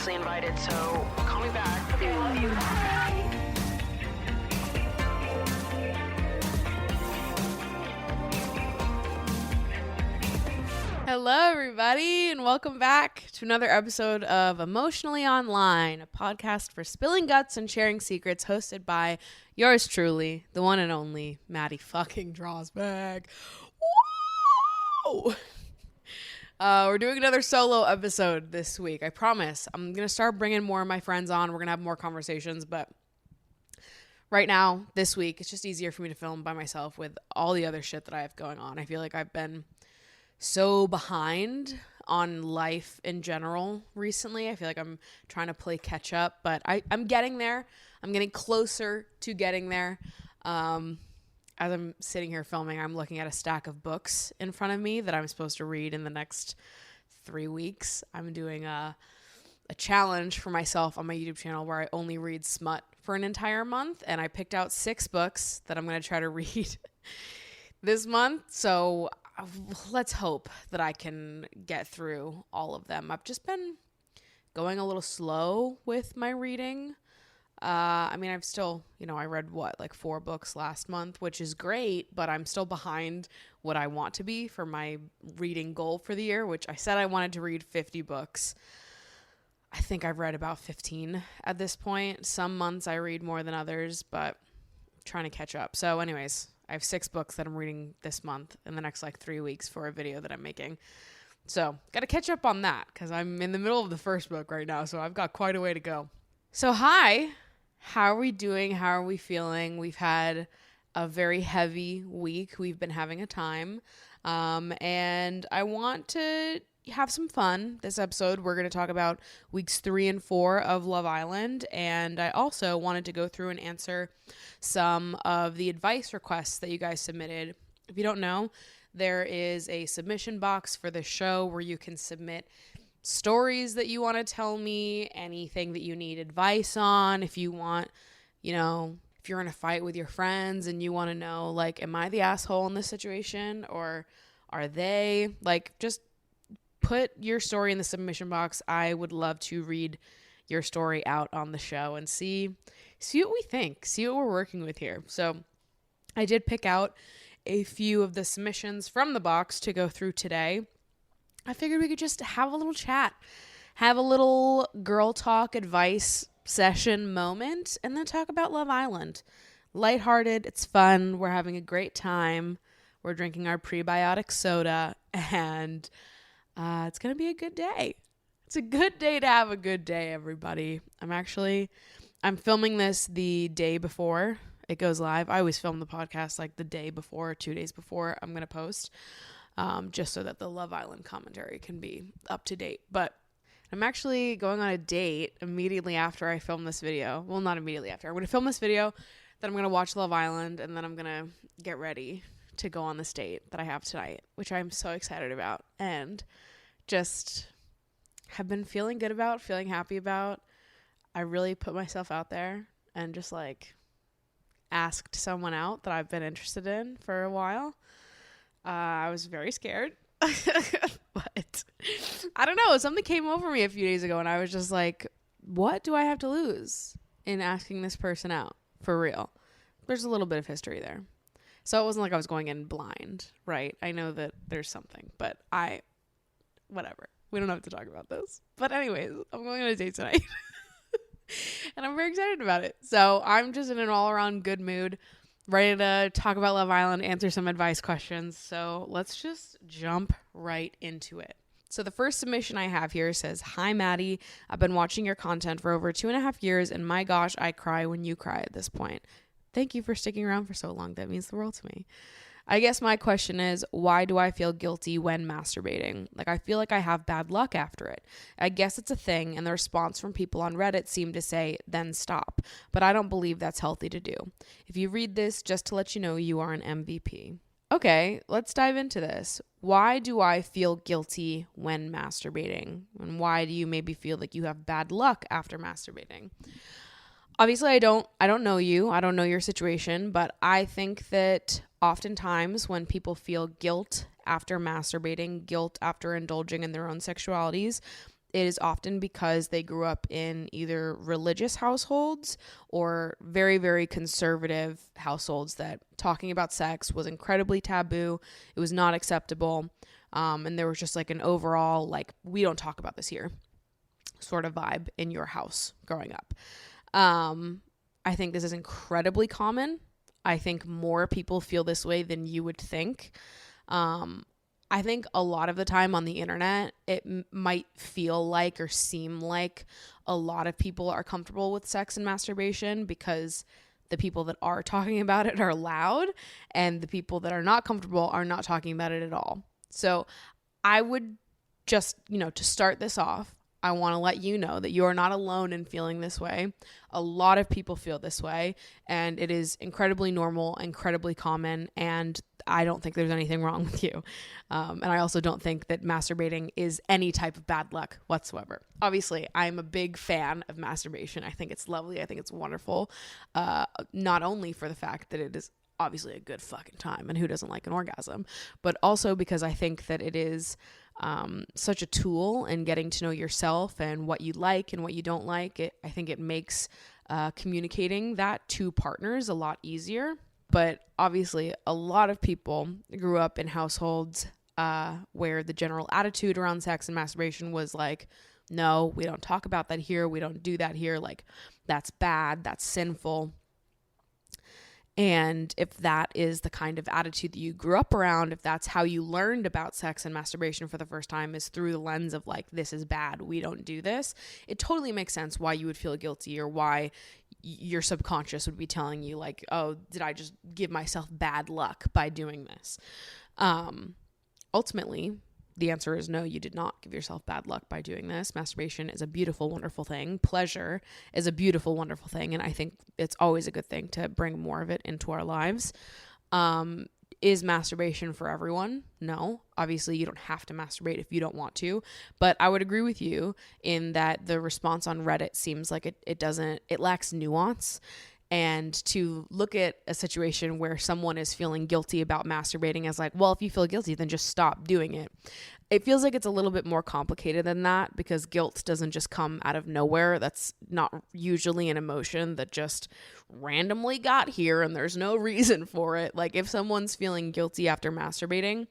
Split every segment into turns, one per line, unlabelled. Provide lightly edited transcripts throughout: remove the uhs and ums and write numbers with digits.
obviously invited, so call me back. Okay, love you.
Hello, everybody, and welcome back to another episode of Emotionally Online, a podcast for spilling guts and sharing secrets, hosted by yours truly, the one and only Maddie fucking Drosbag. Whoa! We're doing another solo episode this week. I promise. I'm going to start bringing more of my friends on. We're going to have more conversations, but right now, this week, it's just easier for me to film by myself with all the other shit that I have going on. I feel like I've been so behind on life in general recently. I feel like I'm trying to play catch up, but I'm getting there. I'm getting closer to getting there. As I'm sitting here filming, I'm looking at a stack of books in front of me that I'm supposed to read in the next 3 weeks. I'm doing a challenge for myself on my YouTube channel where I only read smut for an entire month, and I picked out 6 books that I'm going to try to read this month. So let's hope that I can get through all of them. I've just been going a little slow with my reading. I've still, I read 4 books last month, which is great, but I'm still behind what I want to be for my reading goal for the year, which I said I wanted to read 50 books. I think I've read about 15 at this point. Some months I read more than others, but I'm trying to catch up. So anyways, I have 6 books that I'm reading this month in the next 3 weeks for a video that I'm making. So got to catch up on that because I'm in the middle of the first book right now. So I've got quite a way to go. So hi, how are we doing? How are we feeling? We've had a very heavy week. We've been having a time. And I want to have some fun this episode. We're going to talk about weeks 3 and 4 of Love Island, and I also wanted to go through and answer some of the advice requests that you guys submitted. If you don't know, there is a submission box for the show where you can submit stories that you want to tell me, anything that you need advice on. If you want, if you're in a fight with your friends and you want to know, am I the asshole in this situation, or are they? Just put your story in the submission box. I would love to read your story out on the show and see what we think, see what we're working with here. So I did pick out a few of the submissions from the box to go through today. I figured we could just have a little chat, have a little girl talk advice session moment, and then talk about Love Island. Lighthearted, it's fun, we're having a great time, we're drinking our prebiotic soda, and it's going to be a good day. It's a good day to have a good day, everybody. I'm filming this the day before it goes live. I always film the podcast the day before, 2 days before I'm going to post, just so that the Love Island commentary can be up to date. But I'm actually going on a date immediately after I film this video. Well, not immediately after. I'm going to film this video, then I'm going to watch Love Island, and then I'm going to get ready to go on this date that I have tonight, which I'm so excited about and just have been feeling good about, feeling happy about. I really put myself out there and just asked someone out that I've been interested in for a while. I was very scared, but I don't know. Something came over me a few days ago and I was just what do I have to lose in asking this person out for real? There's a little bit of history there. So it wasn't like I was going in blind, right? I know that there's something, but whatever. We don't have to talk about this. But anyways, I'm going on a date tonight. And I'm very excited about it. So I'm just in an all-around good mood, ready to talk about Love Island, answer some advice questions. So let's just jump right into it. So the first submission I have here says, "Hi, Maddie. I've been watching your content for over 2.5 years, and my gosh, I cry when you cry at this point. Thank you for sticking around for so long. That means the world to me. I guess my question is, why do I feel guilty when masturbating? I feel like I have bad luck after it. I guess it's a thing, and the response from people on Reddit seemed to say, then stop. But I don't believe that's healthy to do. If you read this, just to let you know, you are an MVP." Okay, let's dive into this. Why do I feel guilty when masturbating? And why do you maybe feel like you have bad luck after masturbating? Obviously, I don't know you. I don't know your situation, but I think that oftentimes when people feel guilt after masturbating, guilt after indulging in their own sexualities, it is often because they grew up in either religious households or very, very conservative households that talking about sex was incredibly taboo. It was not acceptable. And there was just like an overall, like, we don't talk about this here sort of vibe in your house growing up. I think this is incredibly common. I think more people feel this way than you would think. I think a lot of the time on the internet, it might feel like or seem like a lot of people are comfortable with sex and masturbation because the people that are talking about it are loud, and the people that are not comfortable are not talking about it at all. So I would just, to start this off, I want to let you know that you are not alone in feeling this way. A lot of people feel this way, and it is incredibly normal, incredibly common, and I don't think there's anything wrong with you. And I also don't think that masturbating is any type of bad luck whatsoever. Obviously, I'm a big fan of masturbation. I think it's lovely. I think it's wonderful. Not only for the fact that it is obviously a good fucking time, and who doesn't like an orgasm, but also because I think that it is such a tool in getting to know yourself and what you like and what you don't like. I think it makes communicating that to partners a lot easier. But obviously, a lot of people grew up in households where the general attitude around sex and masturbation was like, no, we don't talk about that here. We don't do that here. Like, that's bad. That's sinful. And if that is the kind of attitude that you grew up around, if that's how you learned about sex and masturbation for the first time is through the lens of like, this is bad, we don't do this, it totally makes sense why you would feel guilty, or why your subconscious would be telling you like, oh, did I just give myself bad luck by doing this? Ultimately, the answer is no, you did not give yourself bad luck by doing this. Masturbation is a beautiful, wonderful thing. Pleasure is a beautiful, wonderful thing. And I think it's always a good thing to bring more of it into our lives. Is masturbation for everyone? No. Obviously, you don't have to masturbate if you don't want to. But I would agree with you in that the response on Reddit seems like it lacks nuance. And to look at a situation where someone is feeling guilty about masturbating as like, well, if you feel guilty, then just stop doing it. It feels like it's a little bit more complicated than that, because guilt doesn't just come out of nowhere. That's not usually an emotion that just randomly got here and there's no reason for it. Like, if someone's feeling guilty after masturbating,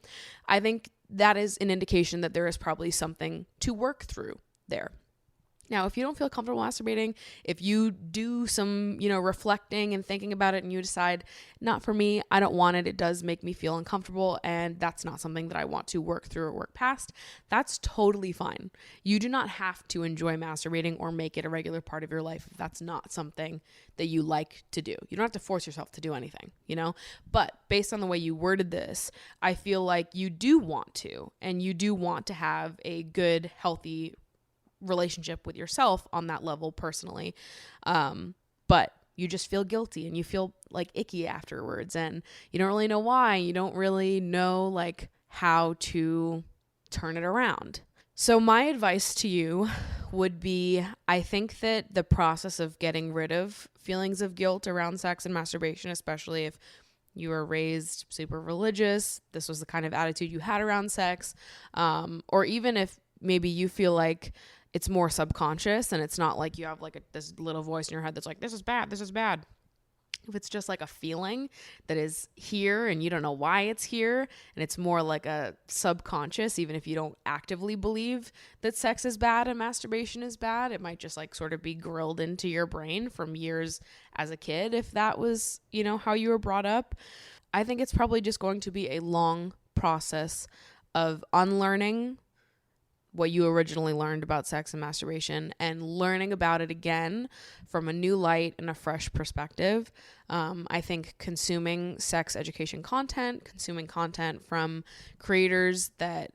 I think that is an indication that there is probably something to work through there. Now, if you don't feel comfortable masturbating, if you do some, reflecting and thinking about it, and you decide, not for me, I don't want it, it does make me feel uncomfortable, and that's not something that I want to work through or work past, that's totally fine. You do not have to enjoy masturbating or make it a regular part of your life if that's not something that you like to do. You don't have to force yourself to do anything, But based on the way you worded this, I feel like you do want to, and you do want to have a good, healthy relationship with yourself on that level personally, but you just feel guilty and you feel like icky afterwards, and you don't really know why. You don't really know like how to turn it around. So my advice to you would be, I think that the process of getting rid of feelings of guilt around sex and masturbation, especially if you were raised super religious, this was the kind of attitude you had around sex, or even if maybe you feel like it's more subconscious and it's not like you have like this little voice in your head that's like, this is bad, this is bad. If it's just like a feeling that is here and you don't know why it's here, and it's more like a subconscious, even if you don't actively believe that sex is bad and masturbation is bad, it might just like sort of be grilled into your brain from years as a kid, if that was, how you were brought up. I think it's probably just going to be a long process of unlearning what you originally learned about sex and masturbation and learning about it again from a new light and a fresh perspective. I think consuming sex education content, consuming content from creators that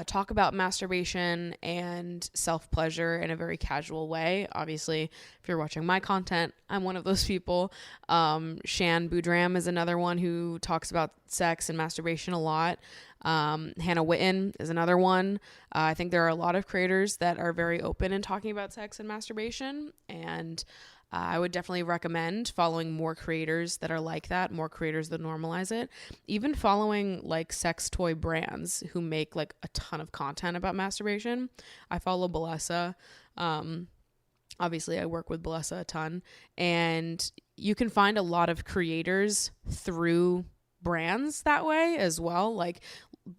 talk about masturbation and self-pleasure in a very casual way. Obviously, if you're watching my content, I'm one of those people. Shan Boudram is another one who talks about sex and masturbation a lot. Hannah Witten is another one. I think there are a lot of creators that are very open in talking about sex and masturbation, and I would definitely recommend following more creators that are like that, more creators that normalize it. Even following like sex toy brands who make like a ton of content about masturbation. I follow Bellessa. Obviously, I work with Bellessa a ton. And you can find a lot of creators through brands that way as well. Like,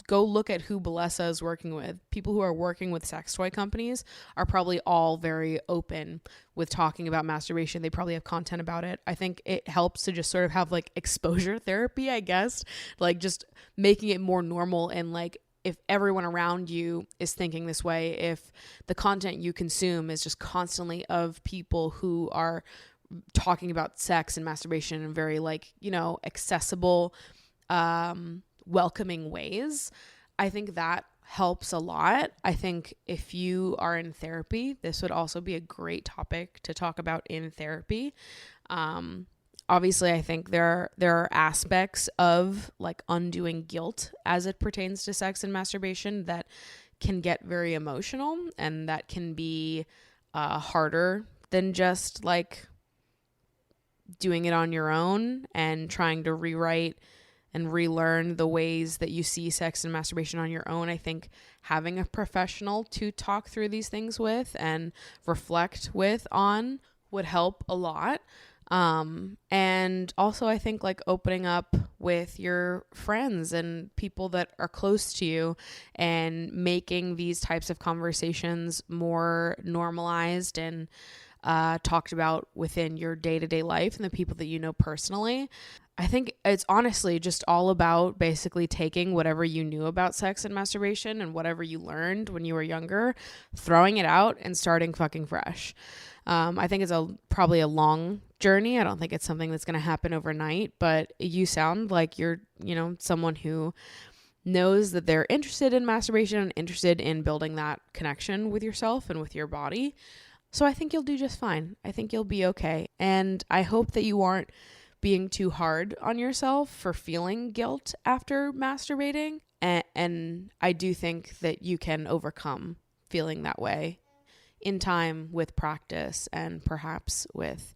go look at who Bellessa is working with. People who are working with sex toy companies are probably all very open with talking about masturbation. They probably have content about it. I think it helps to just sort of have like exposure therapy, I guess, like just making it more normal. And like, if everyone around you is thinking this way, if the content you consume is just constantly of people who are talking about sex and masturbation in very like, you know, accessible, welcoming ways, I think that helps a lot. I think if you are in therapy, this would also be a great topic to talk about in therapy. Obviously, I think there are aspects of like undoing guilt as it pertains to sex and masturbation that can get very emotional, and that can be harder than just like doing it on your own and trying to rewrite and relearn the ways that you see sex and masturbation on your own. I think having a professional to talk through these things with and reflect with on would help a lot. And also I think like opening up with your friends and people that are close to you and making these types of conversations more normalized and talked about within your day-to-day life and the people that you know personally. I think it's honestly just all about basically taking whatever you knew about sex and masturbation and whatever you learned when you were younger, throwing it out and starting fucking fresh. I think it's probably a long journey. I don't think it's something that's going to happen overnight, but you sound like you're, you know, someone who knows that they're interested in masturbation and interested in building that connection with yourself and with your body. So I think you'll do just fine. I think you'll be okay. And I hope that you aren't being too hard on yourself for feeling guilt after masturbating. And I do think that you can overcome feeling that way in time with practice and perhaps with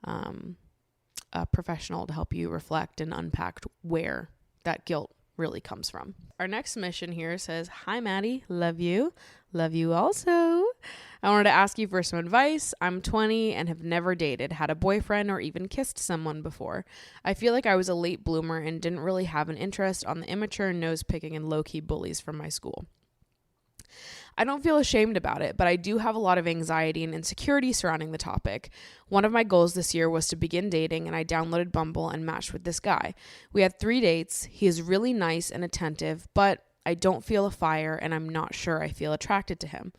a professional to help you reflect and unpack where that guilt really comes from. Our next submission here says, "Hi Maddie, love you. Love you also. I wanted to ask you for some advice. I'm 20 and have never dated, had a boyfriend, or even kissed someone before. I feel like I was a late bloomer and didn't really have an interest on the immature, nose-picking, and low-key bullies from my school. I don't feel ashamed about it, but I do have a lot of anxiety and insecurity surrounding the topic. One of my goals this year was to begin dating, and I downloaded Bumble and matched with this guy. We had 3 dates. He is really nice and attentive, but I don't feel a fire, and I'm not sure I feel attracted to him.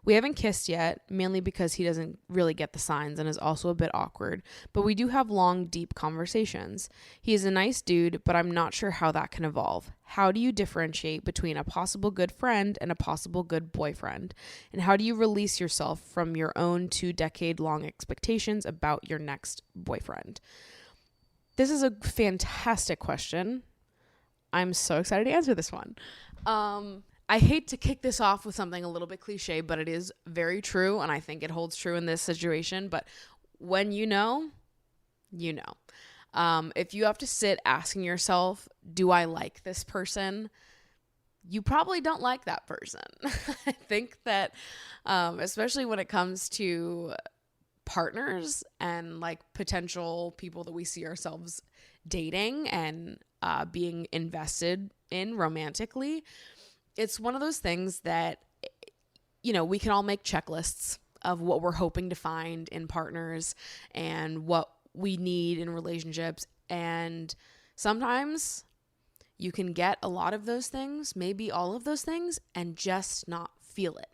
We haven't kissed yet, mainly because he doesn't really get the signs and is also a bit awkward, but we do have long, deep conversations. He is a nice dude, but I'm not sure how that can evolve. How do you differentiate between a possible good friend and a possible good boyfriend? And how do you release yourself from your own 2-decade-long expectations about your next boyfriend?" This is a fantastic question. I'm so excited to answer this one. I hate to kick this off with something a little bit cliche, but it is very true, and I think it holds true in this situation. But when you know, you know. If you have to sit asking yourself, do I like this person? You probably don't like that person. I think that, especially when it comes to partners and like potential people that we see ourselves dating and being invested in romantically, it's one of those things that, you know, we can all make checklists of what we're hoping to find in partners and what we need in relationships. And sometimes you can get a lot of those things, maybe all of those things, and just not feel it.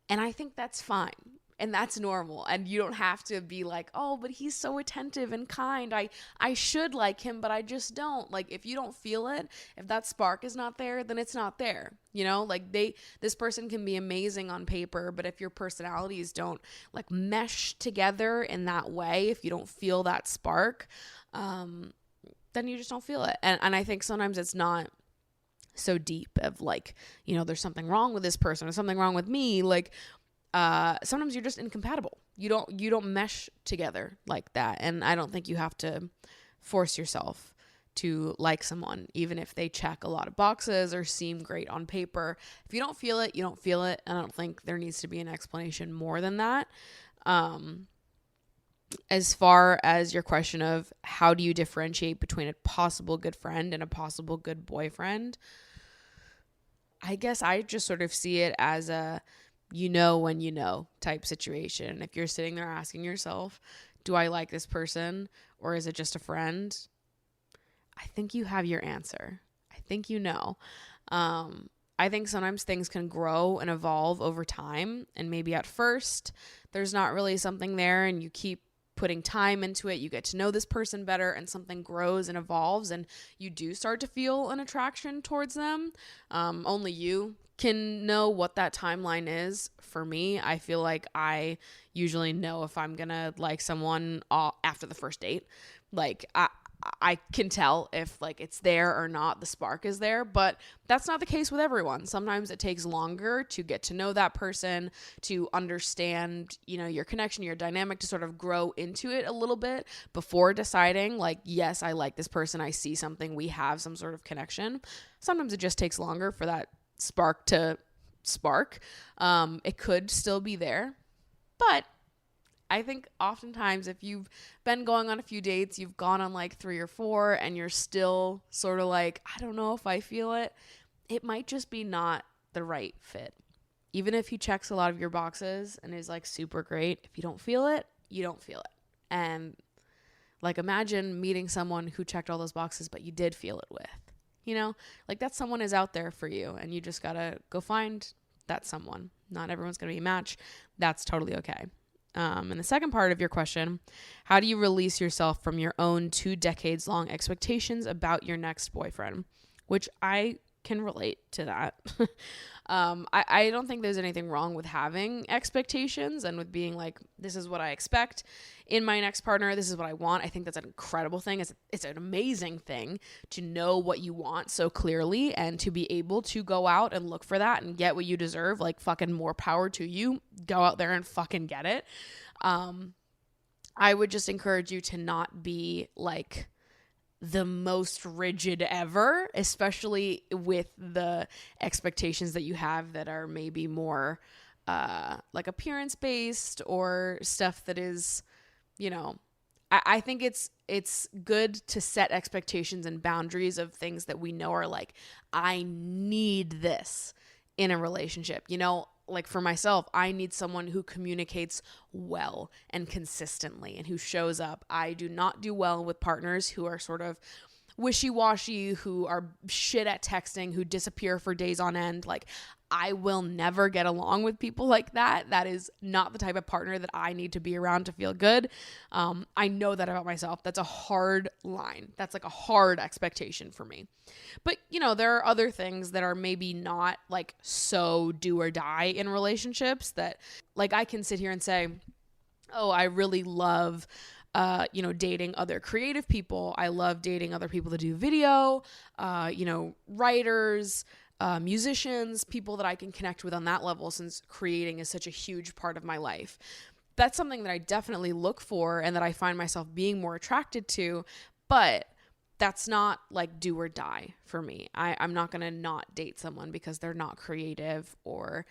And I think that's fine. And that's normal. And you don't have to be like, oh, but he's so attentive and kind. I should like him, but I just don't. Like, if you don't feel it, if that spark is not there, then it's not there. You know, like this person can be amazing on paper, but if your personalities don't like mesh together in that way, if you don't feel that spark, then you just don't feel it. And I think sometimes it's not so deep of like, you know, there's something wrong with this person or something wrong with me. Like, sometimes you're just incompatible You don't mesh together like that. And I don't think you have to force yourself to like someone, even if they check a lot of boxes or seem great on paper. If you don't feel it, you don't feel it. And I don't think there needs to be an explanation more than that. As far as your question of how do you differentiate between a possible good friend and a possible good boyfriend, I guess I just sort of see it as a you know when you know type situation. If you're sitting there asking yourself, do I like this person or is it just a friend? I think you have your answer. I think you know. I think sometimes things can grow and evolve over time, and maybe at first there's not really something there and you keep putting time into it, you get to know this person better, and something grows and evolves and you do start to feel an attraction towards them. Only you can know what that timeline is. For me, I feel like I usually know if I'm gonna like someone after the first date. Like I can tell if like it's there or not, the spark is there, but that's not the case with everyone. Sometimes it takes longer to get to know that person, to understand, you know, your connection, your dynamic, to sort of grow into it a little bit before deciding like, yes, I like this person. I see something, we have some sort of connection. Sometimes it just takes longer for that spark to spark. It could still be there, but I think oftentimes if you've been going on a few dates, you've gone on like 3 or 4 and you're still sort of like, I don't know if I feel it, it might just be not the right fit. Even if he checks a lot of your boxes and is like super great, if you don't feel it, you don't feel it. And like imagine meeting someone who checked all those boxes, but you did feel it with, you know, like that someone is out there for you and you just gotta go find that someone. Not everyone's gonna be a match. That's totally okay. And the second part of your question, how do you release yourself from your own 2 decades long expectations about your next boyfriend? Which I can relate to that. I don't think there's anything wrong with having expectations and with being like, this is what I expect in my next partner. This is what I want. I think that's an incredible thing. It's an amazing thing to know what you want so clearly and to be able to go out and look for that and get what you deserve. Like fucking more power to you. Go out there and fucking get it. I would just encourage you to not be like the most rigid ever, especially with the expectations that you have that are maybe more like appearance based or stuff that is, you know, I think it's good to set expectations and boundaries of things that we know are like, I need this in a relationship. You know, like for myself, I need someone who communicates well and consistently and who shows up. I do not do well with partners who are sort of wishy-washy, who are shit at texting, who disappear for days on end. Like, I will never get along with people like that. That is not the type of partner that I need to be around to feel good. I know that about myself. That's a hard line. That's like a hard expectation for me. But, you know, there are other things that are maybe not like so do or die in relationships that like I can sit here and say, oh, I really love you know, dating other creative people. I love dating other people that do video, you know, writers, musicians, people that I can connect with on that level, since creating is such a huge part of my life. That's something that I definitely look for and that I find myself being more attracted to, but that's not like do or die for me. I'm not going to not date someone because they're not creative or,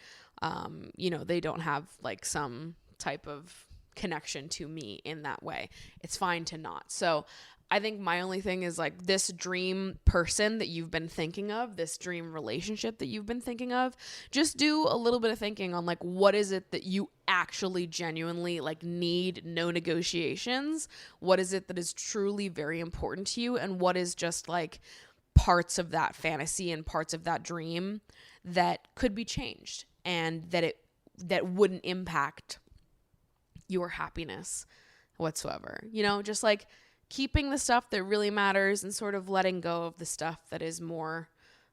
you know, they don't have like some type of connection to me in that way. It's fine to not. So I think my only thing is like this dream person that you've been thinking of, this dream relationship that you've been thinking of, just do a little bit of thinking on like, what is it that you actually genuinely like need, no negotiations? What is it that is truly very important to you? And what is just like parts of that fantasy and parts of that dream that could be changed and that wouldn't impact your happiness whatsoever, you know, just like keeping the stuff that really matters and sort of letting go of the stuff that is more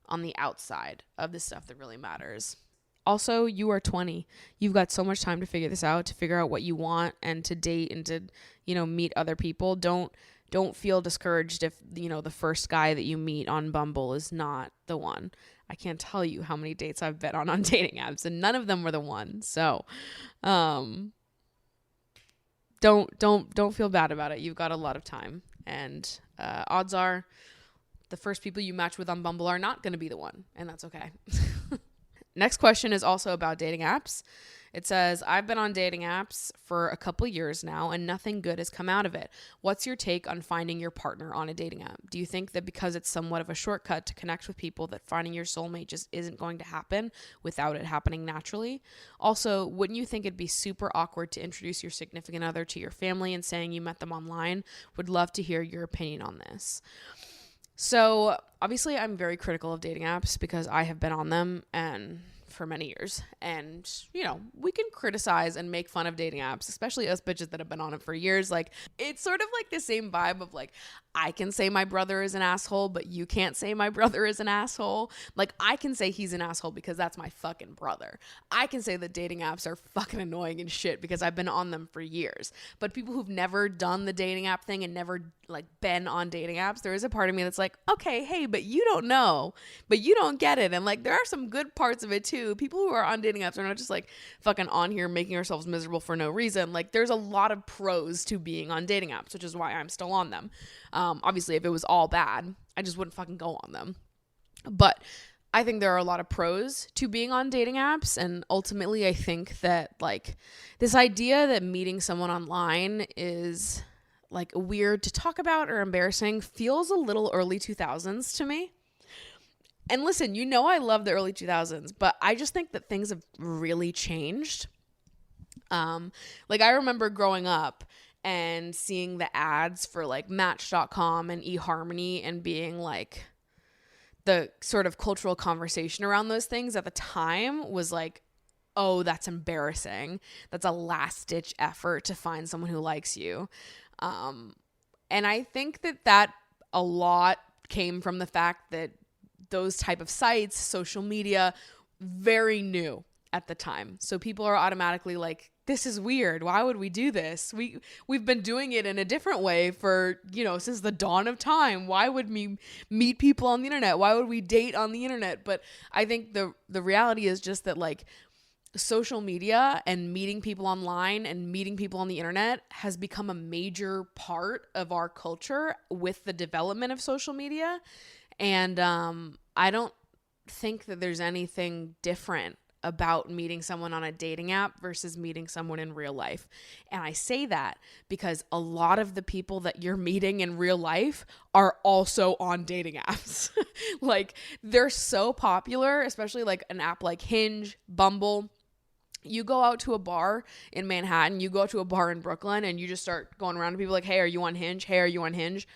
on the outside of the stuff that really matters. Also, you are 20. You've got so much time to figure this out, to figure out what you want and to date and to, you know, meet other people. Don't feel discouraged if, you know, the first guy that you meet on Bumble is not the one. I can't tell you how many dates I've been on dating apps and none of them were the one. So, don't feel bad about it. You've got a lot of time, and odds are the first people you match with on Bumble are not going to be the one, and that's okay. Next question is also about dating apps. It says, I've been on dating apps for a couple years now and nothing good has come out of it. What's your take on finding your partner on a dating app? Do you think that because it's somewhat of a shortcut to connect with people that finding your soulmate just isn't going to happen without it happening naturally? Also, wouldn't you think it'd be super awkward to introduce your significant other to your family and saying you met them online? Would love to hear your opinion on this. So obviously I'm very critical of dating apps because I have been on them and for many years, and you know, we can criticize and make fun of dating apps, especially us bitches that have been on it for years. Like, it's sort of like the same vibe of like, I can say my brother is an asshole, but you can't say my brother is an asshole. Like, I can say he's an asshole because that's my fucking brother. I can say that dating apps are fucking annoying and shit because I've been on them for years. But people who've never done the dating app thing and never like been on dating apps, there is a part of me that's like, okay, hey, but you don't know, but you don't get it. And like, there are some good parts of it too. People who are on dating apps are not just like fucking on here making ourselves miserable for no reason. Like, there's a lot of pros to being on dating apps, which is why I'm still on them. Obviously, if it was all bad, I just wouldn't fucking go on them. But I think there are a lot of pros to being on dating apps. And ultimately, I think that like this idea that meeting someone online is like weird to talk about or embarrassing feels a little early 2000s to me. And listen, you know I love the early 2000s, but I just think that things have really changed. Like, I remember growing up and seeing the ads for like Match.com and eHarmony and being like, the sort of cultural conversation around those things at the time was like, oh, that's embarrassing. That's a last-ditch effort to find someone who likes you. And I think that a lot came from the fact that those type of sites, social media, very new at the time. So people are automatically like, this is weird. Why would we do this? We've been doing it in a different way for, you know, since the dawn of time. Why would we meet people on the internet? Why would we date on the internet? But I think the reality is just that like social media and meeting people online and meeting people on the internet has become a major part of our culture with the development of social media. And I don't think that there's anything different about meeting someone on a dating app versus meeting someone in real life. And I say that because a lot of the people that you're meeting in real life are also on dating apps. Like, they're so popular, especially like an app like Hinge, Bumble. You go out to a bar in Manhattan, you go out to a bar in Brooklyn, and you just start going around to people like, hey, are you on Hinge? Hey, are you on Hinge?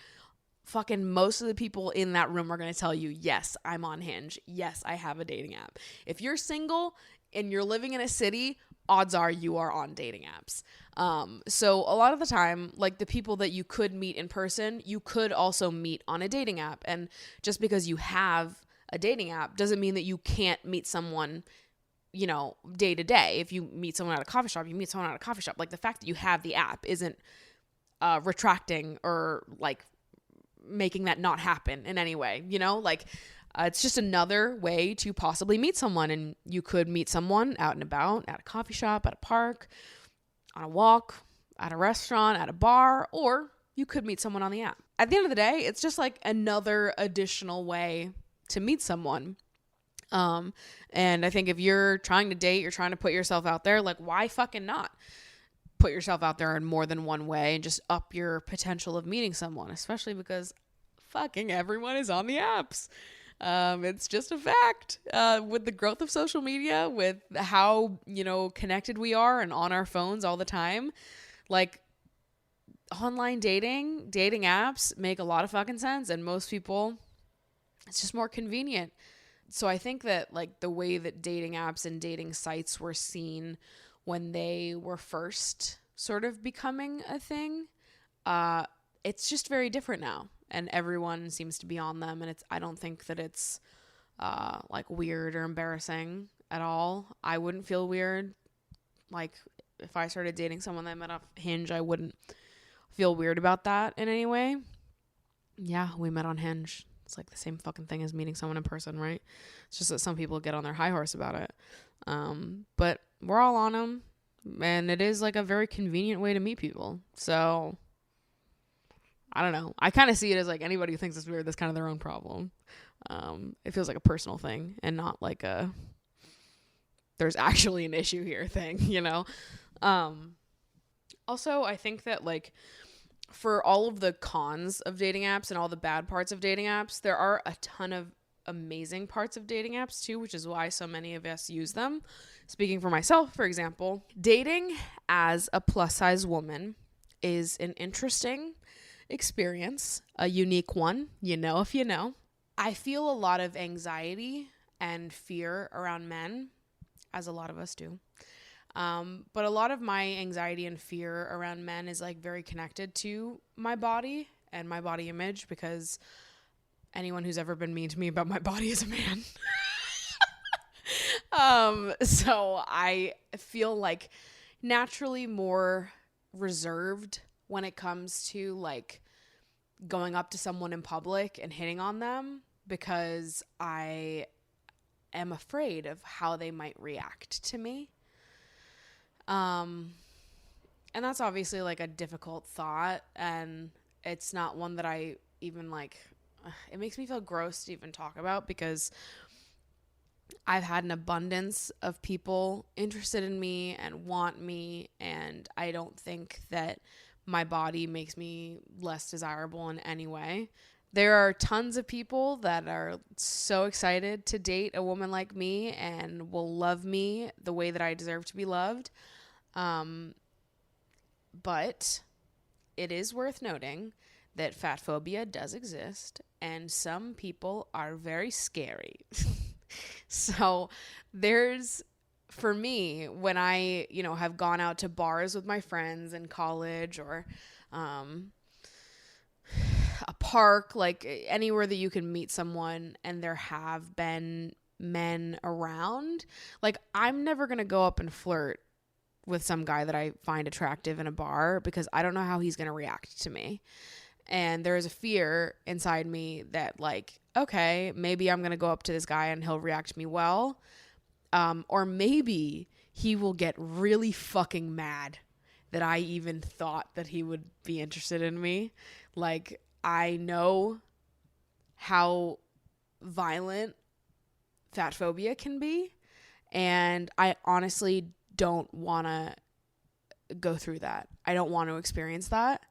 Fucking most of the people in that room are going to tell you, yes, I'm on Hinge. Yes, I have a dating app. If you're single and you're living in a city, odds are you are on dating apps. So a lot of the time, like the people that you could meet in person, you could also meet on a dating app. And just because you have a dating app doesn't mean that you can't meet someone, you know, day to day. If you meet someone at a coffee shop, you meet someone at a coffee shop. Like, the fact that you have the app isn't retracting or like making that not happen in any way, you know, like it's just another way to possibly meet someone. And you could meet someone out and about at a coffee shop, at a park, on a walk, at a restaurant, at a bar, or you could meet someone on the app. At the end of the day, it's just like another additional way to meet someone. And I think if you're trying to date, you're trying to put yourself out there, like, why fucking not put yourself out there in more than one way and just up your potential of meeting someone, especially because fucking everyone is on the apps. It's just a fact. With the growth of social media, with how, you know, connected we are and on our phones all the time, like, online dating apps make a lot of fucking sense. And most people, it's just more convenient. So I think that like the way that dating apps and dating sites were seen when they were first sort of becoming a thing, it's just very different now. And everyone seems to be on them. And I don't think that it's like weird or embarrassing at all. I wouldn't feel weird. Like, if I started dating someone that I met off Hinge, I wouldn't feel weird about that in any way. Yeah, we met on Hinge. It's like the same fucking thing as meeting someone in person, right? It's just that some people get on their high horse about it. But we're all on them. and it is like a very convenient way to meet people. So I don't know. I kind of see it as like anybody who thinks it's weird, that's kind of their own problem. It feels like a personal thing and not like a there's actually an issue here thing, you know? Also, I think that like for all of the cons of dating apps and all the bad parts of dating apps, there are a ton of amazing parts of dating apps too, which is why so many of us use them. Speaking for myself, for example, dating as a plus size woman is an interesting experience, a unique one, you know, if you know. I feel a lot of anxiety and fear around men, as a lot of us do. But a lot of my anxiety and fear around men is like very connected to my body and my body image, because anyone who's ever been mean to me about my body is a man. So I feel like naturally more reserved when it comes to like going up to someone in public and hitting on them, because I am afraid of how they might react to me. And that's obviously like a difficult thought, and it's not one that I even like, it makes me feel gross to even talk about, because I've had an abundance of people interested in me and want me, and I don't think that my body makes me less desirable in any way. There are tons of people that are so excited to date a woman like me and will love me the way that I deserve to be loved. But it is worth noting that fat phobia does exist, and some people are very scary. So there's, for me, when I, you know, have gone out to bars with my friends in college, or a park, like anywhere that you can meet someone and there have been men around, like I'm never going to go up and flirt with some guy that I find attractive in a bar, because I don't know how he's going to react to me. And there is a fear inside me that like, okay, maybe I'm going to go up to this guy and he'll react to me well. Or maybe he will get really fucking mad that I even thought that he would be interested in me. Like, I know how violent fat phobia can be, and I honestly don't want to go through that. I don't want to experience that.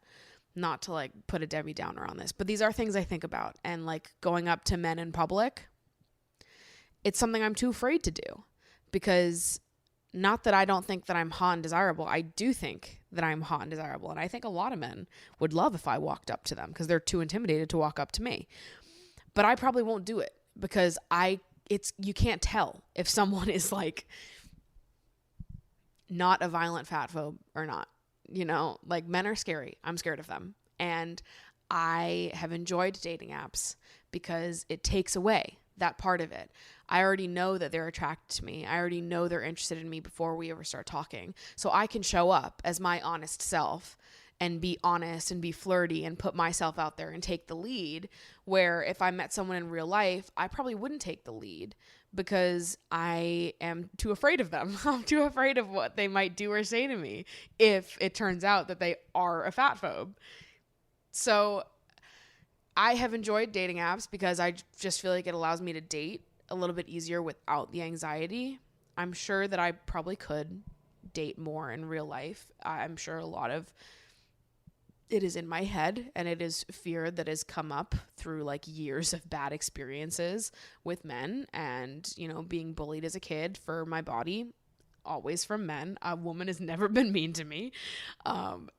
Not to like put a Debbie Downer on this, but these are things I think about. And like going up to men in public, it's something I'm too afraid to do, because not that I don't think that I'm hot and desirable. I do think that I'm hot and desirable. And I think a lot of men would love if I walked up to them, because they're too intimidated to walk up to me. But I probably won't do it, because you can't tell if someone is like not a violent fat phobe or not. You know, like men are scary. I'm scared of them. And I have enjoyed dating apps because it takes away that part of it. I already know that they're attracted to me. I already know they're interested in me before we ever start talking. So I can show up as my honest self and be honest and be flirty and put myself out there and take the lead, where if I met someone in real life, I probably wouldn't take the lead, because I am too afraid of them. I'm too afraid of what they might do or say to me if it turns out that they are a fat phobe. So I have enjoyed dating apps because I just feel like it allows me to date a little bit easier without the anxiety. I'm sure that I probably could date more in real life. I'm sure a lot of it is in my head, and it is fear that has come up through like years of bad experiences with men, and, you know, being bullied as a kid for my body, always from men. A woman has never been mean to me.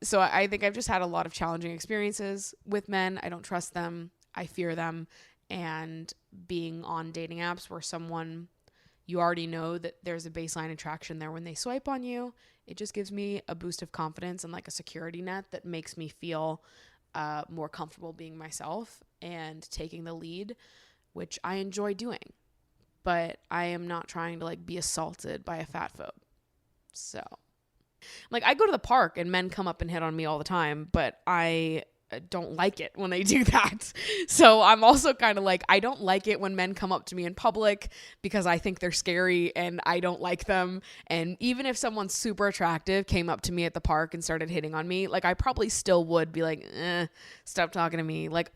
So I think I've just had a lot of challenging experiences with men. I don't trust them. I fear them. And being on dating apps where someone, you already know that there's a baseline attraction there when they swipe on you, it just gives me a boost of confidence and like a security net that makes me feel more comfortable being myself and taking the lead, which I enjoy doing. But I am not trying to like be assaulted by a fat phobe. So like I go to the park and men come up and hit on me all the time, but I don't like it when they do that. So I'm also kind of like, I don't like it when men come up to me in public because I think they're scary and I don't like them. And even if someone super attractive came up to me at the park and started hitting on me, like I probably still would be like, stop talking to me. Like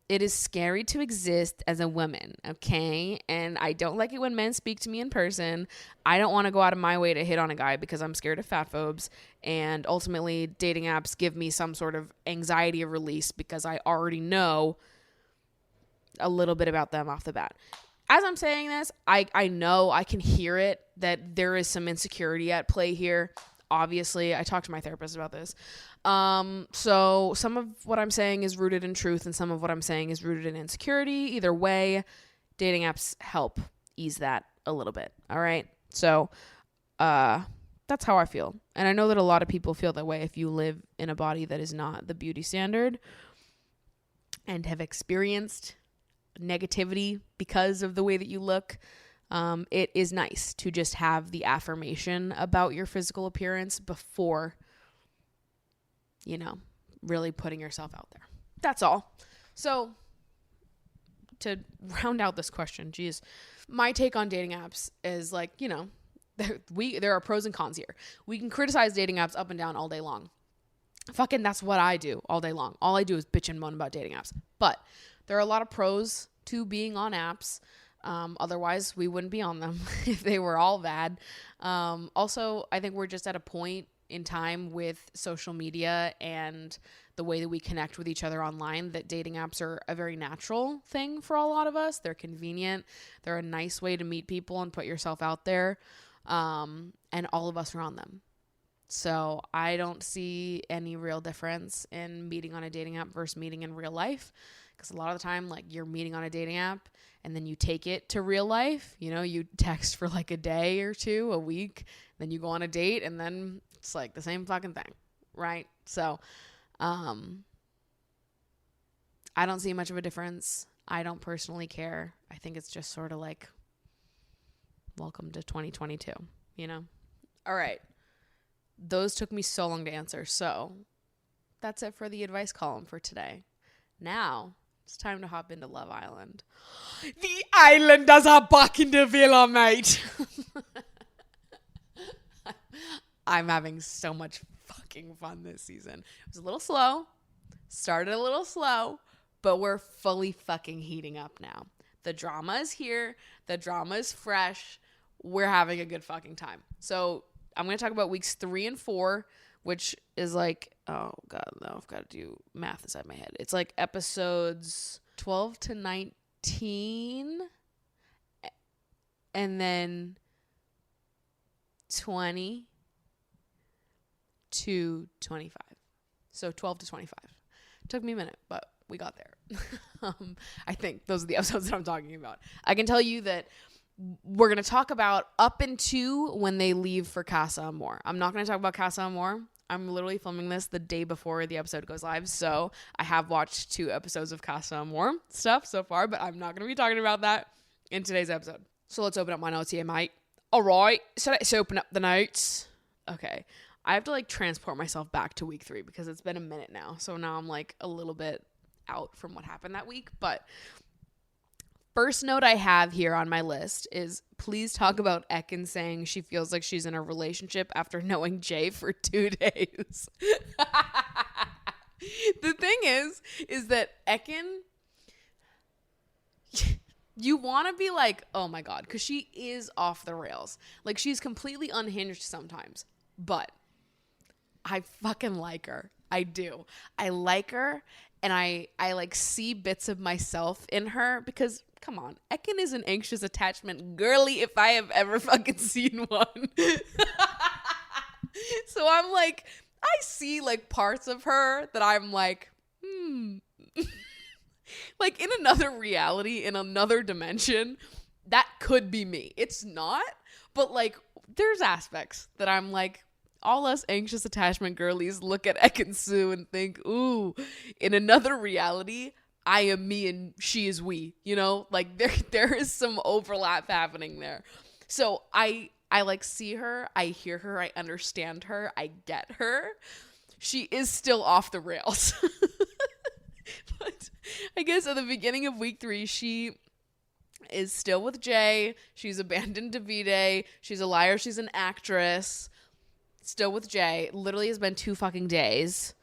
it is scary to exist as a woman, okay? And I don't like it when men speak to me in person. I don't want to go out of my way to hit on a guy because I'm scared of fat phobes. And ultimately, dating apps give me some sort of anxiety of release because I already know a little bit about them off the bat. As I'm saying this, I know, I can hear it, that there is some insecurity at play here. Obviously, I talked to my therapist about this. So some of what I'm saying is rooted in truth and some of what I'm saying is rooted in insecurity. Either way, dating apps help ease that a little bit. All right. So, that's how I feel. And I know that a lot of people feel that way if you live in a body that is not the beauty standard and have experienced negativity because of the way that you look. It is nice to just have the affirmation about your physical appearance before, really putting yourself out there. That's all. So to round out this question, geez, my take on dating apps is like, there are pros and cons here. We can criticize dating apps up and down all day long. Fucking that's what I do all day long. All I do is bitch and moan about dating apps. But there are a lot of pros to being on apps. Otherwise, we wouldn't be on them if they were all bad. Also, I think we're just at a point in time with social media and the way that we connect with each other online that dating apps are a very natural thing for a lot of us. They're convenient. They're a nice way to meet people and put yourself out there. And all of us are on them. So I don't see any real difference in meeting on a dating app versus meeting in real life. Because a lot of the time, like, you're meeting on a dating app and then you take it to real life. You text for like a day or two, a week, then you go on a date and then it's like the same fucking thing, right? So I don't see much of a difference. I don't personally care. I think it's just sort of like, welcome to 2022, All right. Those took me so long to answer. So that's it for the advice column for today. Now it's time to hop into Love Island. The Islanders are back in the villa, mate. I'm having so much fucking fun this season. It was a little slow. Started a little slow, but we're fully fucking heating up now. The drama is here. The drama is fresh. We're having a good fucking time. So I'm going to talk about weeks 3 and 4, which is like, oh God, no, I've got to do math inside my head. It's like episodes 12 to 19 and then 20 to 25. So 12 to 25. Took me a minute, but we got there. I think those are the episodes that I'm talking about. I can tell you that we're going to talk about up into when they leave for Casa Amor. I'm not going to talk about Casa Amor. I'm literally filming this the day before the episode goes live. So I have watched 2 episodes of Casa Amor stuff so far, but I'm not going to be talking about that in today's episode. So let's open up my notes here, mate. All right. So let's open up the notes. Okay. I have to like transport myself back to week 3 because it's been a minute now. So now I'm like a little bit out from what happened that week. But first note I have here on my list is please talk about Ekin saying she feels like she's in a relationship after knowing Jay for 2 days. The thing is that Ekin, you want to be like, oh my God, because she is off the rails. Like she's completely unhinged sometimes, but I fucking like her. I do. I like her, and I like see bits of myself in her because, come on, Ekin is an anxious attachment girly if I have ever fucking seen one. So I'm like, I see like parts of her that I'm like, like in another reality, in another dimension, that could be me. It's not, but like there's aspects that I'm like, all us anxious attachment girlies look at Ekin Su and think, ooh, in another reality, I am me and she is we, like there is some overlap happening there. So I like see her, I hear her, I understand her, I get her. She is still off the rails. But I guess at the beginning of week 3, she is still with Jay. She's abandoned Davide. She's a liar. She's an actress. Still with Jay. Literally has been 2 fucking days.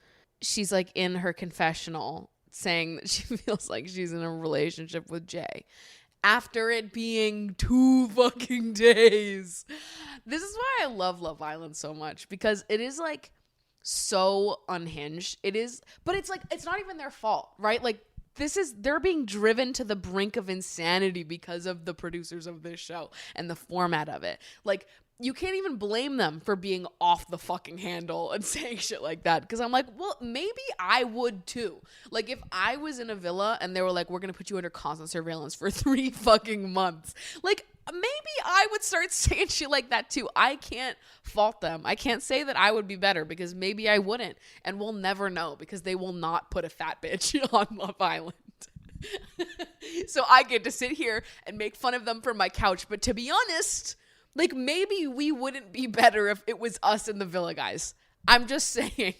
She's like in her confessional saying that she feels like she's in a relationship with Jay after it being 2 fucking days. This is why I love Love Island so much, because it is like so unhinged. It is, but it's like, it's not even their fault, right? Like, they're being driven to the brink of insanity because of the producers of this show and the format of it. Like, you can't even blame them for being off the fucking handle and saying shit like that. Because I'm like, well, maybe I would too. Like, if I was in a villa and they were like, we're going to put you under constant surveillance for 3 fucking months. Like, maybe I would start saying shit like that too. I can't fault them. I can't say that I would be better, because maybe I wouldn't. And we'll never know, because they will not put a fat bitch on Love Island. So I get to sit here and make fun of them from my couch. But to be honest, like, maybe we wouldn't be better if it was us in the villa, guys. I'm just saying.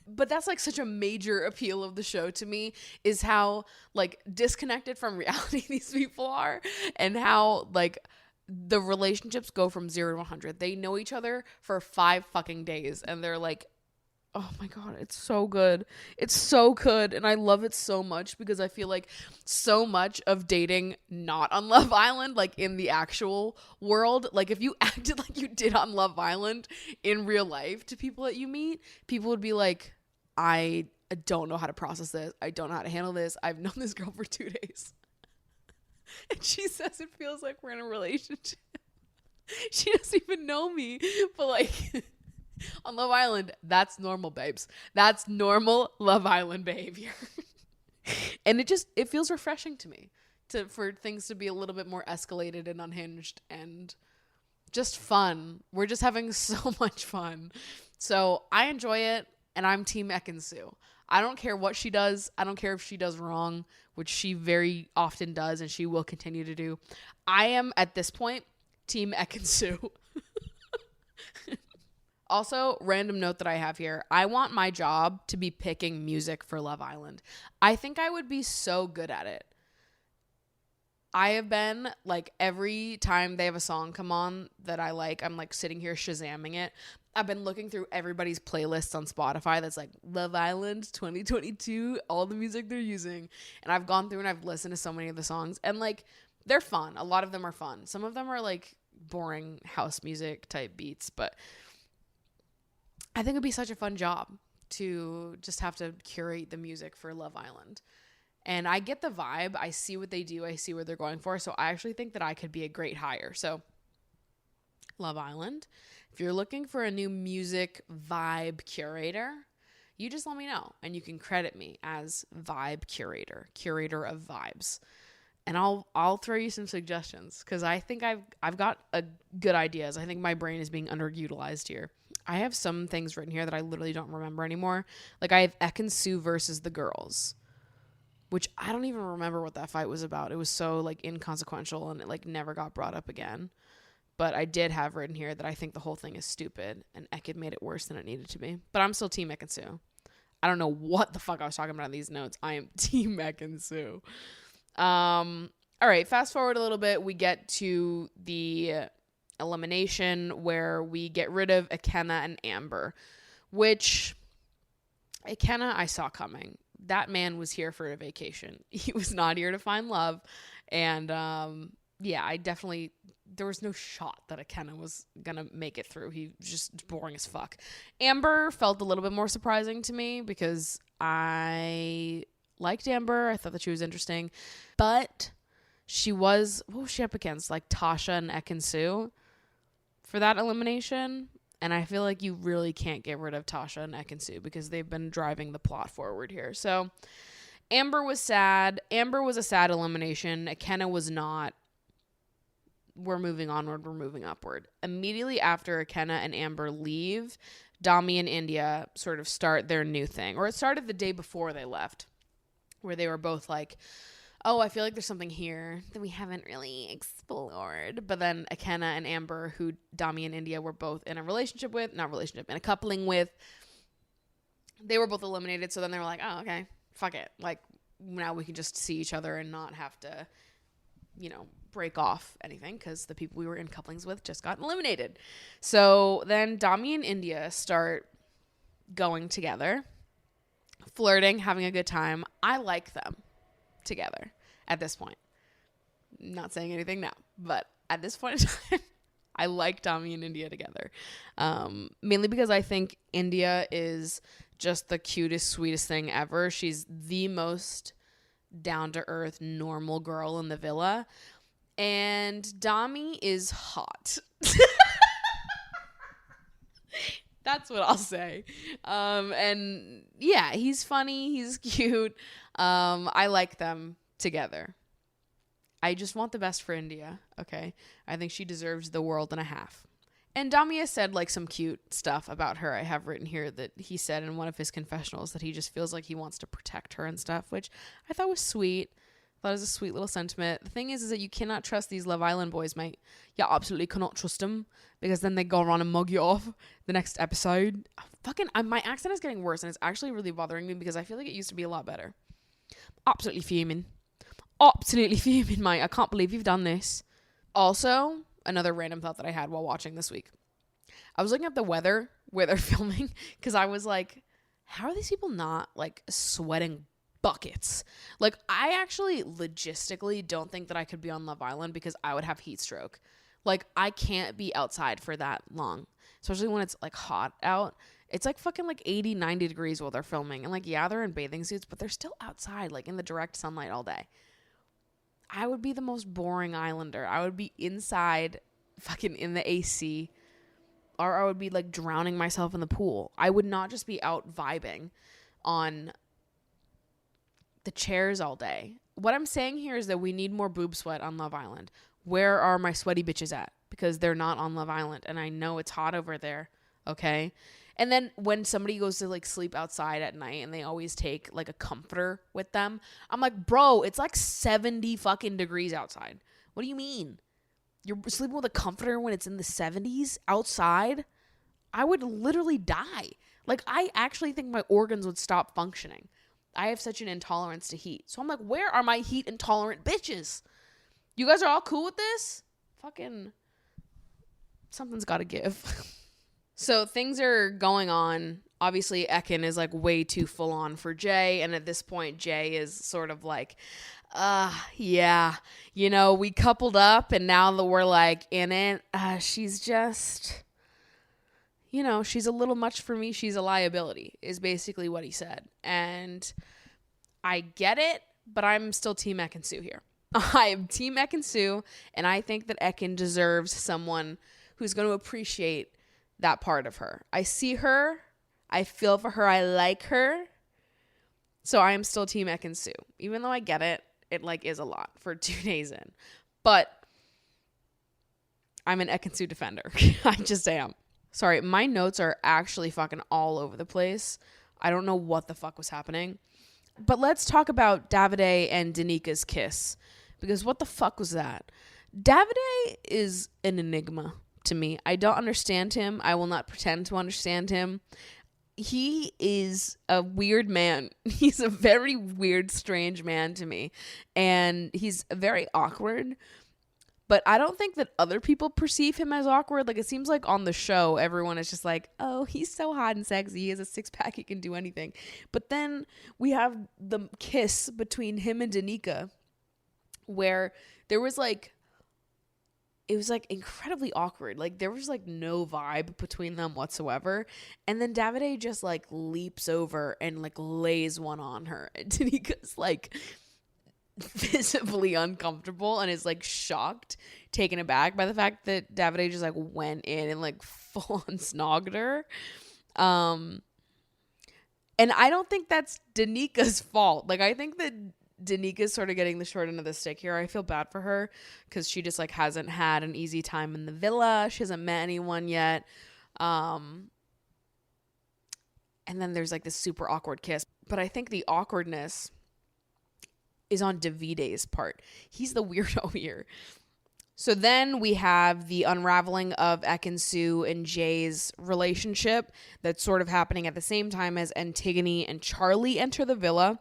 But that's like such a major appeal of the show to me, is how like disconnected from reality these people are, and how like the relationships go from 0 to 100. They know each other for 5 fucking days and they're like, oh my God, it's so good. It's so good. And I love it so much, because I feel like so much of dating not on Love Island, like in the actual world, like if you acted like you did on Love Island in real life to people that you meet, people would be like, I don't know how to process this. I don't know how to handle this. I've known this girl for 2 days. And she says it feels like we're in a relationship. She doesn't even know me. But like, on Love Island, that's normal, babes. That's normal Love Island behavior. And it feels refreshing to me for things to be a little bit more escalated and unhinged and just fun. We're just having so much fun. So I enjoy it, and I'm Team Ekin-Su. I don't care what she does. I don't care if she does wrong, which she very often does and she will continue to do. I am, at this point, Team Ekin-Su. Also, random note that I have here. I want my job to be picking music for Love Island. I think I would be so good at it. I have been, like, every time they have a song come on that I like, I'm, like, sitting here Shazamming it. I've been looking through everybody's playlists on Spotify that's, like, Love Island 2022, all the music they're using. And I've gone through and I've listened to so many of the songs. And, like, they're fun. A lot of them are fun. Some of them are, like, boring house music type beats. But I think it'd be such a fun job to just have to curate the music for Love Island. And I get the vibe. I see what they do. I see what they're going for. So I actually think that I could be a great hire. So Love Island, if you're looking for a new music vibe curator, you just let me know. And you can credit me as vibe curator of vibes. And I'll throw you some suggestions, because I think I've got a good ideas. I think my brain is being underutilized here. I have some things written here that I literally don't remember anymore. Like, I have Ekin-Su versus the girls, which I don't even remember what that fight was about. It was so, like, inconsequential, and it, like, never got brought up again. But I did have written here that I think the whole thing is stupid, and Ekin made it worse than it needed to be. But I'm still Team Ekin-Su. I don't know what the fuck I was talking about in these notes. I am Team Ekin-Su. All right, fast forward a little bit. We get to the elimination where we get rid of Ikenna and Amber, which Ikenna I saw coming. That man was here for a vacation. He was not here to find love. And yeah, there was no shot that Ikenna was gonna make it through. He was just boring as fuck. Amber felt a little bit more surprising to me, because I liked Amber. I thought that she was interesting, but what was she up against? Like Tasha and Ekin-Su for that elimination. And I feel like you really can't get rid of Tasha and Ekin-Su, because they've been driving the plot forward here. So Amber was sad. Amber was a sad elimination. Ikenna was not. We're moving onward. We're moving upward. Immediately after Ikenna and Amber leave, Dami and India sort of start their new thing. Or it started the day before they left, where they were both like, oh, I feel like there's something here that we haven't really explored. But then Ikenna and Amber, who Dami and India were both in a relationship with, in a coupling with, they were both eliminated. So then they were like, oh, okay, fuck it. Like, now we can just see each other and not have to, break off anything because the people we were in couplings with just got eliminated. So then Dami and India start going together, flirting, having a good time. I like them together at this point. Not saying anything now, but at this point in time, I like Dami and India together. Mainly because I think India is just the cutest, sweetest thing ever. She's the most down-to-earth, normal girl in the villa. And Dami is hot. That's what I'll say. And yeah, he's funny. He's cute. I like them together. I just want the best for India. Okay. I think she deserves the world and a half. And Dami has said like some cute stuff about her. I have written here that he said in one of his confessionals that he just feels like he wants to protect her and stuff, which I thought was sweet. I thought it was a sweet little sentiment. The thing is that you cannot trust these Love Island boys, mate. You absolutely cannot trust them because then they go around and mug you off the next episode. My accent is getting worse and it's actually really bothering me because I feel like it used to be a lot better. Absolutely fuming. Absolutely fuming, mate. I can't believe you've done this. Also, another random thought that I had while watching this week. I was looking at the weather where they're filming because I was like, how are these people not like sweating buckets? Like, I actually logistically don't think that I could be on Love Island because I would have heat stroke. Like, I can't be outside for that long, especially when it's like hot out. It's like fucking like 80, 90 degrees while they're filming. And like, yeah, they're in bathing suits, but they're still outside, like in the direct sunlight all day. I would be the most boring islander. I would be inside fucking in the AC, or I would be like drowning myself in the pool. I would not just be out vibing on the chairs all day. What I'm saying here is that we need more boob sweat on Love Island. Where are my sweaty bitches at? Because they're not on Love Island and I know it's hot over there. Okay. And then when somebody goes to like sleep outside at night and they always take like a comforter with them, I'm like, bro, it's like 70 fucking degrees outside. What do you mean? You're sleeping with a comforter when it's in the 70s outside? I would literally die. Like, I actually think my organs would stop functioning. I have such an intolerance to heat. So I'm like, where are my heat intolerant bitches? You guys are all cool with this? Fucking something's got to give. So things are going on. Obviously, Ekin is like way too full on for Jay. And at this point, Jay is sort of like, yeah, we coupled up and now that we're like in it, she's just, she's a little much for me. She's a liability is basically what he said. And I get it, but I'm still Team Ekin Su here. I am Team Ekin Su, and I think that Ekin deserves someone who's going to appreciate that part of her. I see her. I feel for her. I like her. So I am still Team Ekin Su. Even though I get it, it like is a lot for 2 days in. But I'm an Ekin Su defender. I just am. Sorry, my notes are actually fucking all over the place. I don't know what the fuck was happening. But let's talk about Davide and Danika's kiss. Because what the fuck was that? Davide is an enigma to me. I don't understand him. I will not pretend to understand him. He is a weird man. He's a very weird, strange man to me. And he's very awkward. But I don't think that other people perceive him as awkward. Like, it seems like on the show, everyone is just like, oh, he's so hot and sexy. He has a six-pack. He can do anything. But then we have the kiss between him and Danica where there was like, it was like incredibly awkward. Like, there was like no vibe between them whatsoever. And then Davide just like leaps over and like lays one on her. And Danica's like visibly uncomfortable and is like shocked, taken aback by the fact that Davide just like went in and like full on snogged her. And I don't think that's Danica's fault. Like, I think that Danika's sort of getting the short end of the stick here. I feel bad for her because she just like hasn't had an easy time in the villa. She hasn't met anyone yet. And then there's like this super awkward kiss. But I think the awkwardness is on Davide's part. He's the weirdo here. So then we have the unraveling of Ekin Su and Jay's relationship that's sort of happening at the same time as Antigone and Charlie enter the villa.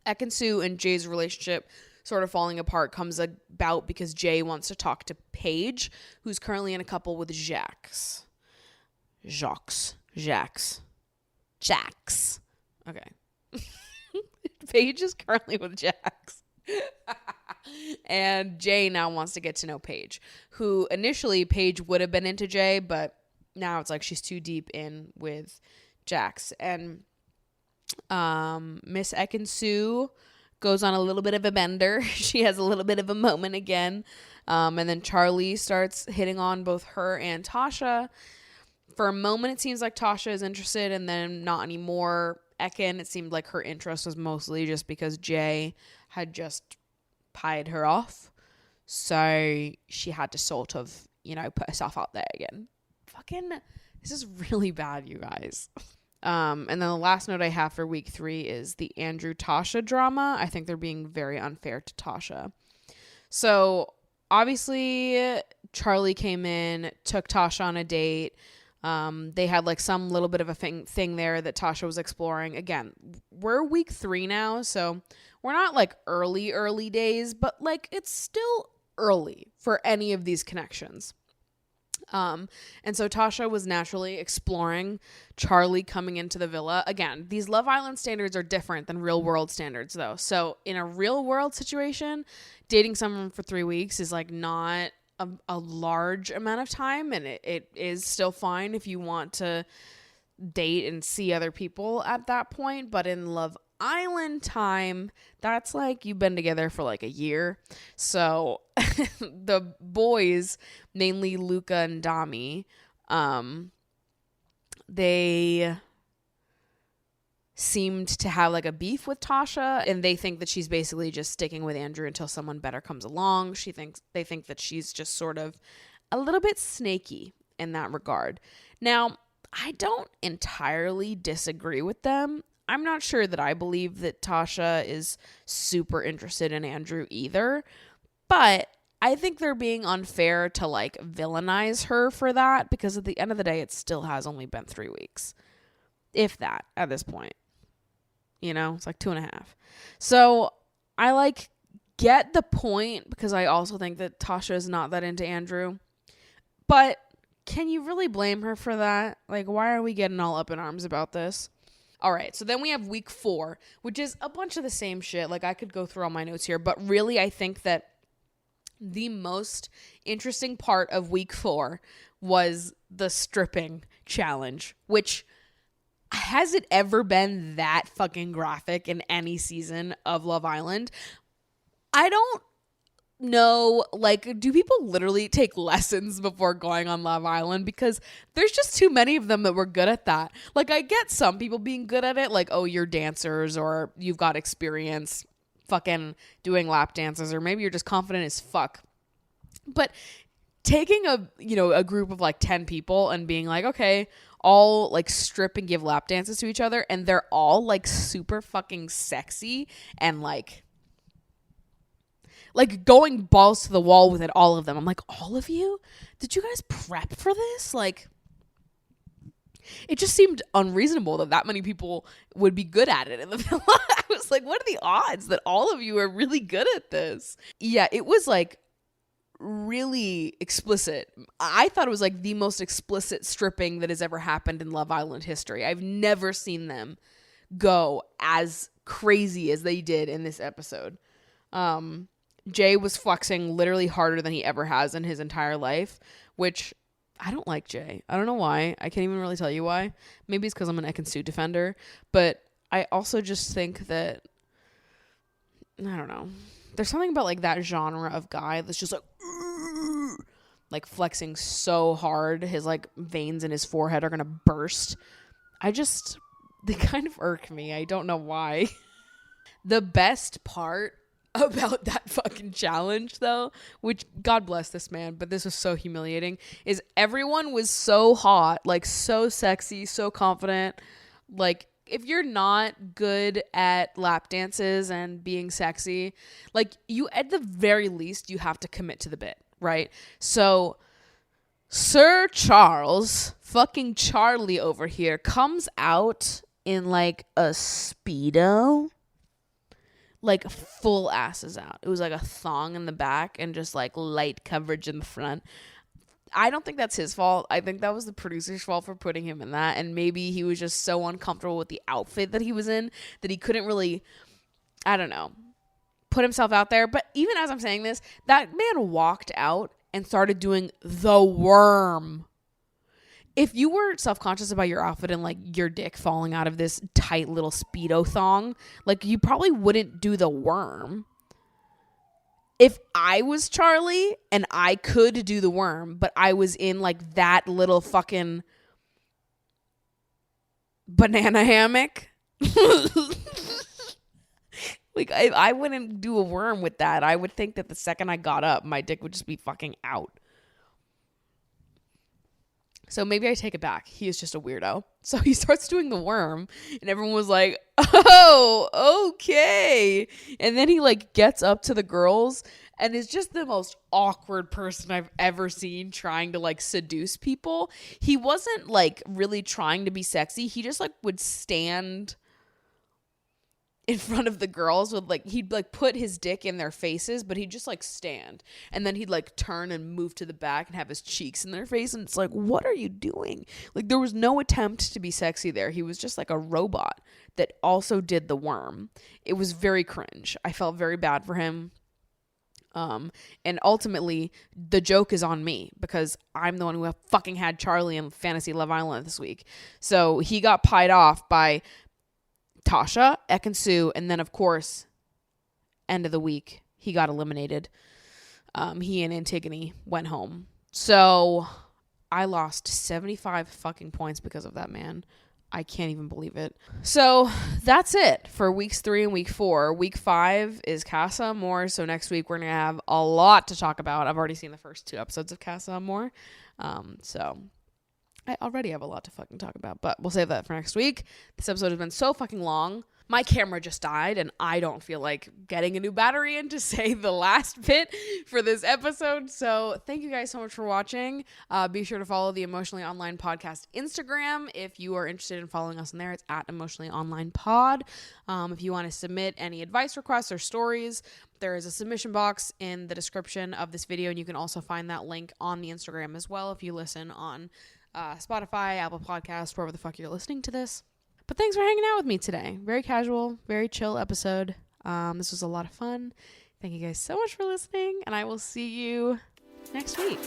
Ekin-Su and Jay's relationship sort of falling apart comes about because Jay wants to talk to Paige, who's currently in a couple with Jacques. Okay. Paige is currently with Jacques. And Jay now wants to get to know Paige, who initially Paige would have been into Jay, but now it's like she's too deep in with Jacques. And Miss Ekin-Su goes on a little bit of a bender. She has a little bit of a moment again. And then Charlie starts hitting on both her and Tasha. For a moment, it seems like Tasha is interested, and then not anymore. Ekin, it seemed like her interest was mostly just because Jay had just pied her off. So she had to sort of, put herself out there again. This is really bad, you guys. And then the last note I have for week 3 is the Andrew-Tasha drama. I think they're being very unfair to Tasha. So obviously Charlie came in, took Tasha on a date. They had like some little bit of a thing there that Tasha was exploring. Again, we're week 3 now, so we're not like early days, but like it's still early for any of these connections. And so Tasha was naturally exploring Charlie coming into the villa. Again, these Love Island standards are different than real world standards though. So in a real world situation, dating someone for 3 weeks is like not a large amount of time, and it is still fine if you want to date and see other people at that point. But in Love Island time, that's like you've been together for like a year. So the boys, mainly Luca and Dami, they seemed to have like a beef with Tasha, and they think that she's basically just sticking with Andrew until someone better comes along. They think that she's just sort of a little bit snaky in that regard. Now, I don't entirely disagree with them. I'm not sure that I believe that Tasha is super interested in Andrew either, but I think they're being unfair to like villainize her for that, because at the end of the day, it still has only been 3 weeks, if that, at this point. It's like 2.5. So I like get the point, because I also think that Tasha is not that into Andrew, but can you really blame her for that? Like, why are we getting all up in arms about this? All right, so then we have week 4, which is a bunch of the same shit. Like, I could go through all my notes here, but really I think that the most interesting part of week 4 was the stripping challenge, which, has it ever been that fucking graphic in any season of Love Island? I don't know. Like, do people literally take lessons before going on Love Island? Because there's just too many of them that were good at that. Like, I get some people being good at it, like, oh, you're dancers, or you've got experience fucking doing lap dances, or maybe you're just confident as fuck. But taking a group of like 10 people and being like, okay, all like strip and give lap dances to each other, and they're all like super fucking sexy and like going balls to the wall with it, all of them. I'm like, all of you? Did you guys prep for this? Like, it just seemed unreasonable that many people would be good at it in the villa. I was like, what are the odds that all of you are really good at this? Yeah, it was like really explicit. I thought it was like the most explicit stripping that has ever happened in Love Island history. I've never seen them go as crazy as they did in this episode. Jay was flexing literally harder than he ever has in his entire life, which I don't like Jay. I don't know why. I can't even really tell you why. Maybe it's because I'm an Ekin-Su defender, but I also just think that, I don't know. There's something about like that genre of guy that's just like flexing so hard his like veins in his forehead are gonna burst. They kind of irk me. I don't know why. The best part about that fucking challenge though, which God bless this man, but this was so humiliating, is everyone was so hot, like so sexy, so confident. Like, if you're not good at lap dances and being sexy, like, you at the very least you have to commit to the bit, right? So Sir Charles, fucking Charlie over here, comes out in like a Speedo like full asses out. It was like a thong in the back and just like light coverage in the front. I don't think that's his fault. I think that was the producer's fault for putting him in that. And maybe he was just so uncomfortable with the outfit that he was in that he couldn't really, I don't know, put himself out there. But even as I'm saying this, that man walked out and started doing the worm. If you were self-conscious about your outfit and like your dick falling out of this tight little Speedo thong, like you probably wouldn't do the worm. If I was Charlie and I could do the worm, but I was in like that little fucking banana hammock, like I wouldn't do a worm with that. I would think that the second I got up, my dick would just be fucking out. So maybe I take it back. He is just a weirdo. So he starts doing the worm and everyone was like, oh, okay. And then he like gets up to the girls and is just the most awkward person I've ever seen trying to like seduce people. He wasn't like really trying to be sexy. He just like would stand in front of the girls with like, he'd like put his dick in their faces, but he'd just like stand and then he'd like turn and move to the back and have his cheeks in their face. And it's like, what are you doing? Like there was no attempt to be sexy there. He was just like a robot that also did the worm. It was very cringe. I felt very bad for him. And ultimately the joke is on me because I'm the one who fucking had Charlie in Fantasy Love Island this week. So he got pied off by Tasha, Ekin-Su, and then of course, end of the week, he got eliminated. He and Antigone went home. So I lost 75 fucking points because of that man. I can't even believe it. So that's it for weeks 3 and week 4. Week 5 is Casa Amor. So next week we're going to have a lot to talk about. I've already seen the first 2 episodes of Casa Amor. So I already have a lot to fucking talk about, but we'll save that for next week. This episode has been so fucking long. My camera just died and I don't feel like getting a new battery in to say the last bit for this episode. So thank you guys so much for watching. Be sure to follow the Emotionally Online Podcast Instagram. If you are interested in following us on there, it's at Emotionally Online Pod. If you want to submit any advice requests or stories, there is a submission box in the description of this video. And you can also find that link on the Instagram as well if you listen on Spotify, Apple Podcasts, wherever the fuck you're listening to this. But thanks for hanging out with me today. Very casual, very chill episode. This was a lot of fun. Thank you guys so much for listening, and I will see you next week.